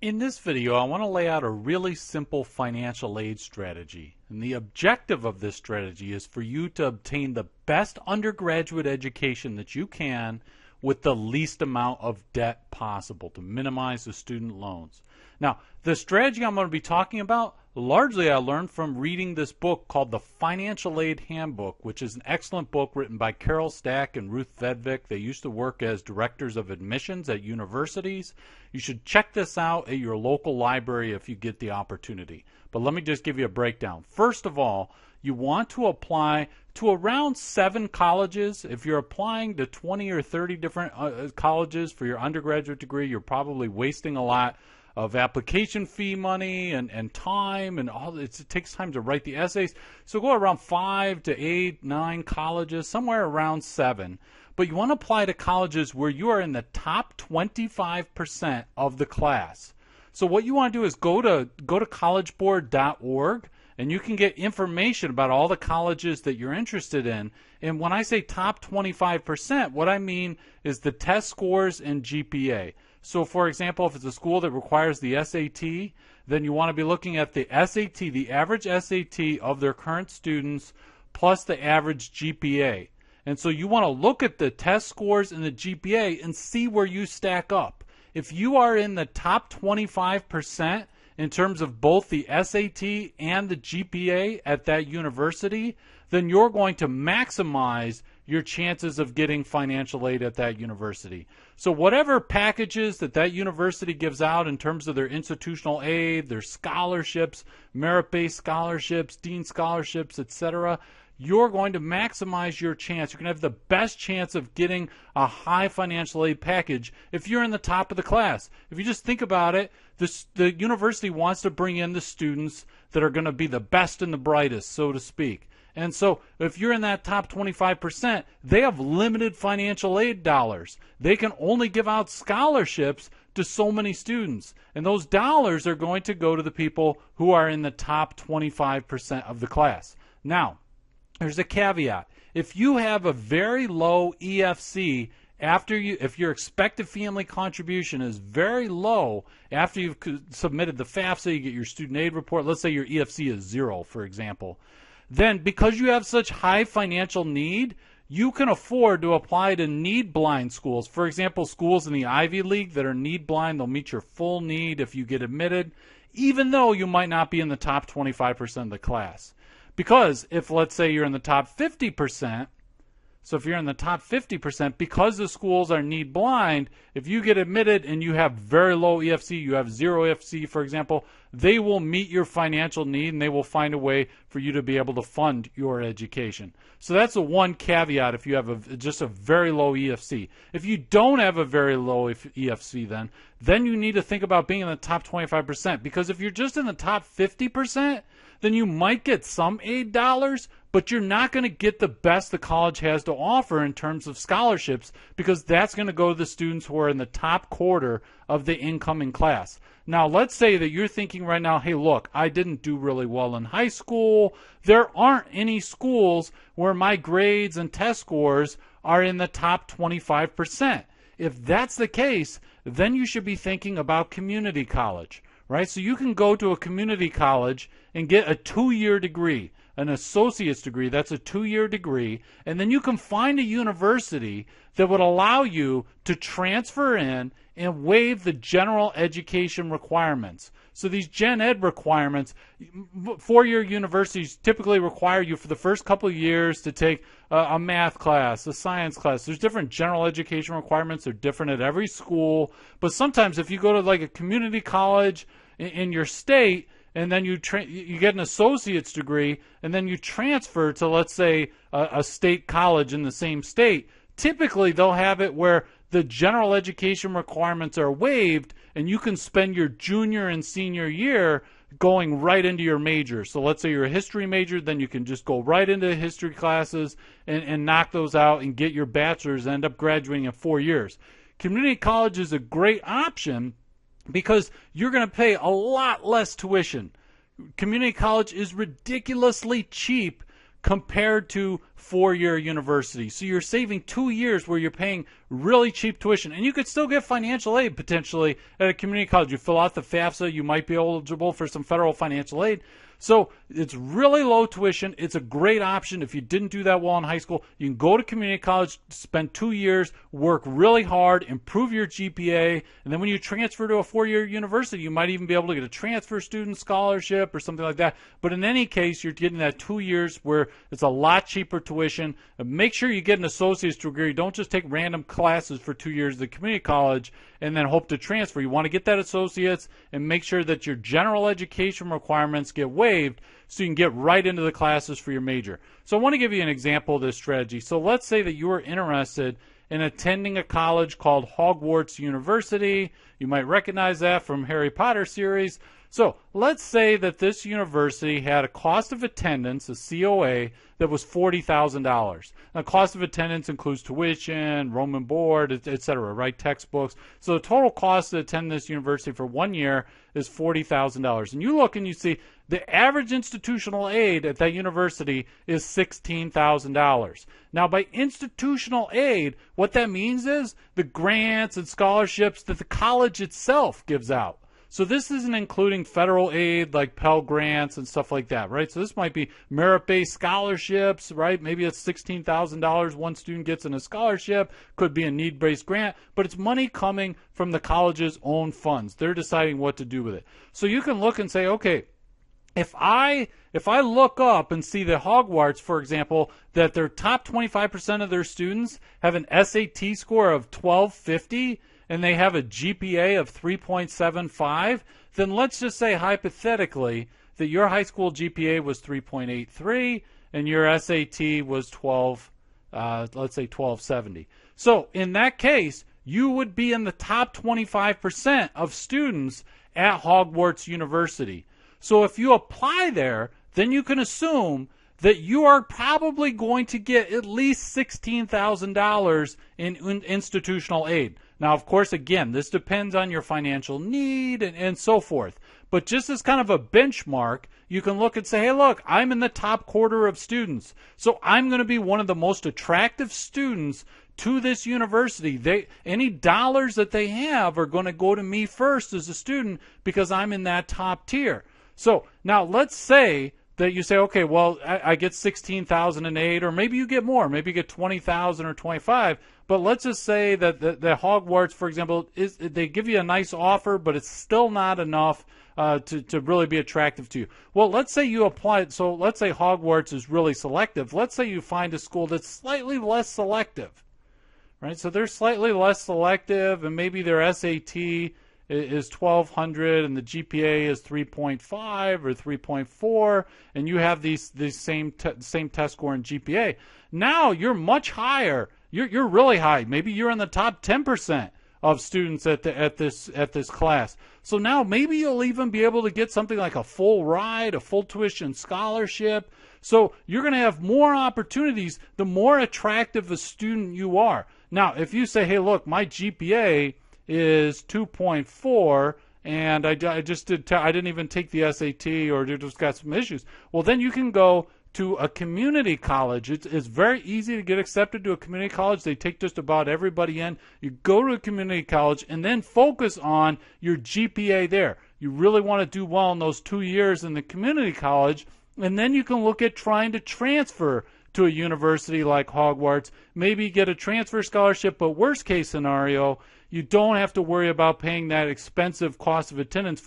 In this video, I want to lay out a really simple financial aid strategy. And the objective of this strategy is for you to obtain the best undergraduate education that you can with the least amount of debt possible to minimize the student loans. Now, the strategy I'm going to be talking about, largely I learned from reading this book called The Financial Aid Handbook, which is an excellent book written by Carol Stack and Ruth Vedvik. They used to work as directors of admissions at universities. You should check this out at your local library if you get the opportunity. But let me just give you a breakdown. First of all, you want to apply to around 7 colleges. If you're applying to 20 or 30 different colleges for your undergraduate degree, you're probably wasting a lot of application fee money and time and all. It takes time to write the essays. So go around 5 to 8, 9 colleges, somewhere around 7. But you want to apply to colleges where you are in the top 25% of the class. So what you want to do is go to collegeboard.org, and you can get information about all the colleges that you're interested in. And when I say top 25%, what I mean is the test scores and GPA. So, for example, if it's a school that requires the SAT, then you want to be looking at the SAT, the average SAT of their current students, plus the average GPA. And so you want to look at the test scores and the GPA and see where you stack up. If you are in the top 25% in terms of both the SAT and the GPA at that university, then you're going to maximize your chances of getting financial aid at that university. So whatever packages that university gives out in terms of their institutional aid, their scholarships, merit-based scholarships, dean scholarships, etc., you're going to maximize your chance. You're going to have the best chance of getting a high financial aid package if you're in the top of the class. If you just think about it, the university wants to bring in the students that are going to be the best and the brightest, so to speak. And so if you're in that top 25%, they have limited financial aid dollars. They can only give out scholarships to so many students. And those dollars are going to go to the people who are in the top 25% of the class. Now, there's a caveat. If you have a very low EFC, if your expected family contribution is very low after you've submitted the FAFSA, you get your student aid report, let's say your EFC is 0, for example, then because you have such high financial need, you can afford to apply to need-blind schools. For example, schools in the Ivy League that are need-blind, they'll meet your full need if you get admitted, even though you might not be in the top 25% of the class. Because if, let's say, you're in the top 50%, so if you're in the top 50%, because the schools are need blind, if you get admitted and you have very low EFC, you have 0 EFC, for example, they will meet your financial need and they will find a way for you to be able to fund your education. So that's the one caveat if you have just a very low EFC. If you don't have a very low EFC, then you need to think about being in the top 25%, because if you're just in the top 50%, then you might get some aid dollars, but you're not going to get the best the college has to offer in terms of scholarships, because that's going to go to the students who are in the top quarter of the incoming class. Now, let's say that you're thinking right now, hey, look, I didn't do really well in high school. There aren't any schools where my grades and test scores are in the top 25%. If that's the case, then you should be thinking about community college, right? So you can go to a community college and get a 2-year degree, an associate's degree. That's a 2-year degree. And then you can find a university that would allow you to transfer in and waive the general education requirements. So these gen ed requirements, 4-year universities typically require you for the first couple of years to take a math class, a science class. There's different general education requirements. They're different at every school. But sometimes if you go to like a community college in your state, and then you get an associate's degree, and then you transfer to, let's say, a state college in the same state, typically they'll have it where the general education requirements are waived, and you can spend your junior and senior year going right into your major. So let's say you're a history major, then you can just go right into history classes and knock those out and get your bachelor's and end up graduating in 4 years. Community college is a great option because you're going to pay a lot less tuition. Community college is ridiculously cheap compared to four-year university. So you're saving 2 years where you're paying really cheap tuition. And you could still get financial aid potentially at a community college. You fill out the FAFSA, you might be eligible for some federal financial aid. So it's really low tuition. It's a great option. If you didn't do that well in high school, you can go to community college, spend 2 years, work really hard, improve your GPA, and then when you transfer to a four-year university, you might even be able to get a transfer student scholarship or something like that. But in any case, you're getting that 2 years where it's a lot cheaper tuition. Make sure you get an associate's degree. Don't just take random classes for 2 years at the community college and then hope to transfer. You want to get that associate's and make sure that your general education requirements get waived so you can get right into the classes for your major. So I want to give you an example of this strategy. So let's say that you are interested in attending a college called Hogwarts University. You might recognize that from Harry Potter series. So let's say that this university had a cost of attendance, a COA, that was $40,000. Now, cost of attendance includes tuition, room and board, etc., right? Textbooks. So the total cost to attend this university for 1 year is $40,000. And you look and you see the average institutional aid at that university is $16,000. Now, by institutional aid, what that means is the grants and scholarships that the college itself gives out. So this isn't including federal aid like Pell Grants and stuff like that, right? So this might be merit-based scholarships, right? Maybe it's $16,000 one student gets in a scholarship, could be a need-based grant, but it's money coming from the college's own funds. They're deciding what to do with it. So you can look and say, okay, if I look up and see that Hogwarts, for example, that their top 25% of their students have an SAT score of 1250, and they have a GPA of 3.75, then let's just say hypothetically that your high school GPA was 3.83 and your SAT was let's say 1270. So in that case, you would be in the top 25% of students at Hogwarts University. So if you apply there, then you can assume that you are probably going to get at least $16,000 in institutional aid. Now, of course, again, this depends on your financial need and so forth. But just as kind of a benchmark, you can look and say, hey, look, I'm in the top quarter of students. So I'm going to be one of the most attractive students to this university. Any dollars that they have are going to go to me first as a student because I'm in that top tier. So now let's say that you say, okay, well, I get $16,000 in aid, or maybe you get more. Maybe you get $20,000 or $25,000. But let's just say that the Hogwarts, for example, they give you a nice offer, but it's still not enough to really be attractive to you. Well, let's say you apply it. So let's say Hogwarts is really selective. Let's say you find a school that's slightly less selective, right? So they're slightly less selective, and maybe their SAT is 1200 and the GPA is 3.5 or 3.4, and you have these same test score and GPA. Now you're much higher. You're really high. Maybe you're in the top 10% of students at this class. So now maybe you'll even be able to get something like a full ride, a full tuition scholarship. So you're going to have more opportunities the more attractive a student you are. Now, if you say, hey, look, my GPA is 2.4 and I didn't even take the SAT, or just got some issues, well, then you can go to a community college. It's very easy to get accepted to a community college. They take just about everybody in. You go to a community college and then focus on your GPA there. You really want to do well in those 2 years in the community college, and then you can look at trying to transfer to a university like Hogwarts, maybe get a transfer scholarship, but worst case scenario, you don't have to worry about paying that expensive cost of attendance